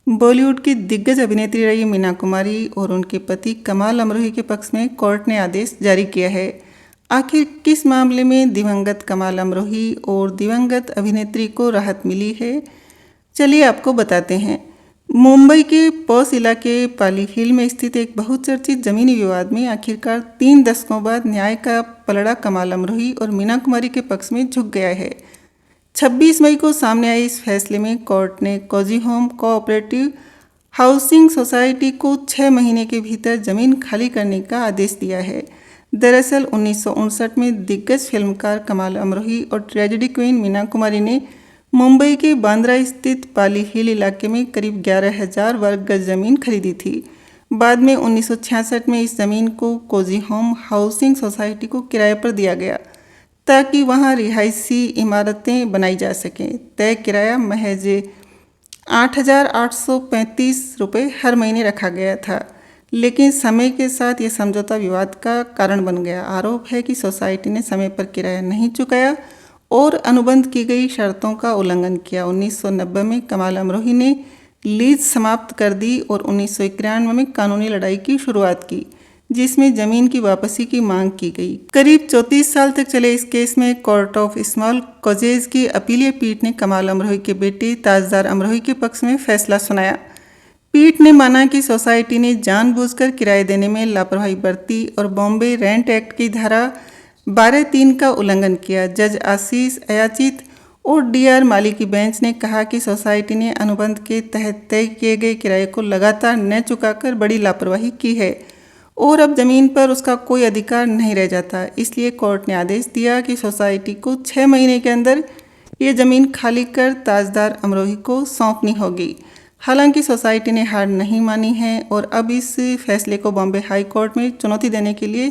बॉलीवुड की दिग्गज अभिनेत्री रही मीना कुमारी और उनके पति कमाल अमरोही के पक्ष में कोर्ट ने आदेश जारी किया है। आखिर किस मामले में दिवंगत कमाल अमरोही और दिवंगत अभिनेत्री को राहत मिली है, चलिए आपको बताते हैं। मुंबई के पॉश इलाके पाली हिल में स्थित एक बहुचर्चित जमीनी विवाद में आखिरकार 3 दशकों बाद न्याय का पलड़ा कमाल अमरोही और मीना कुमारी के पक्ष में झुक गया है। 26 मई को सामने आए इस फैसले में कोर्ट ने Cozy Home cooperative housing society को 6 महीने के भीतर जमीन खाली करने का आदेश दिया है। दरअसल 1959 में दिग्गज फिल्मकार कमाल अमरोही और ट्रेजेडी क्वीन मीना कुमारी ने मुंबई के बांद्रा स्थित पाली हिल इलाके में करीब 11,000 वर्ग गज जमीन खरीदी थी। बाद में 1966 में इस जमीन को कोजी होम हाउसिंग सोसाइटी को किराए पर दिया गया ताकि वहां रिहायशी इमारतें बनाई जा सकें। तय किराया महज 8,835 रुपये हर महीने रखा गया था, लेकिन समय के साथ ये समझौता विवाद का कारण बन गया। आरोप है कि सोसाइटी ने समय पर किराया नहीं चुकाया और अनुबंध की गई शर्तों का उल्लंघन किया। 1990 में कमाल अमरोही ने लीज समाप्त कर दी और 1991 में कानूनी लड़ाई की शुरुआत की, जिसमें जमीन की वापसी की मांग की गई। करीब 34 साल तक चले इस केस में कोर्ट ऑफ स्मॉल कॉजेज की अपीलीय पीठ ने कमाल अमरोही के बेटे ताजदार अमरोही के पक्ष में फैसला सुनाया। पीठ ने माना कि सोसाइटी ने जानबूझकर किराए देने में लापरवाही बरती और बॉम्बे रेंट एक्ट की धारा 12(3) का उल्लंघन किया। जज आशीष अयाचित और डीआर माली की बेंच ने कहा कि सोसाइटी ने अनुबंध के तहत तय किए गए किराए को लगातार न चुकाकर बड़ी लापरवाही की है और अब जमीन पर उसका कोई अधिकार नहीं रह जाता। इसलिए कोर्ट ने आदेश दिया कि सोसाइटी को 6 महीने के अंदर ये ज़मीन खाली कर ताजदार अमरोही को सौंपनी होगी। हालांकि सोसाइटी ने हार नहीं मानी है और अब इस फैसले को बॉम्बे हाई कोर्ट में चुनौती देने के लिए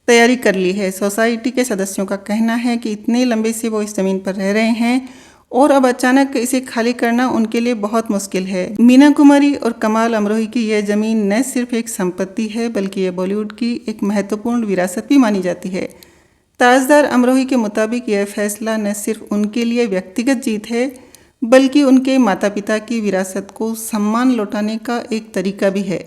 तैयारी कर ली है। सोसाइटी के सदस्यों का कहना है कि इतने लंबे से वो इस ज़मीन पर रह रहे हैं और अब अचानक इसे खाली करना उनके लिए बहुत मुश्किल है। मीना कुमारी और कमाल अमरोही की यह ज़मीन न सिर्फ एक संपत्ति है, बल्कि यह बॉलीवुड की एक महत्वपूर्ण विरासत भी मानी जाती है। ताजदार अमरोही के मुताबिक यह फैसला न सिर्फ उनके लिए व्यक्तिगत जीत है, बल्कि उनके माता पिता की विरासत को सम्मान लौटाने का एक तरीका भी है।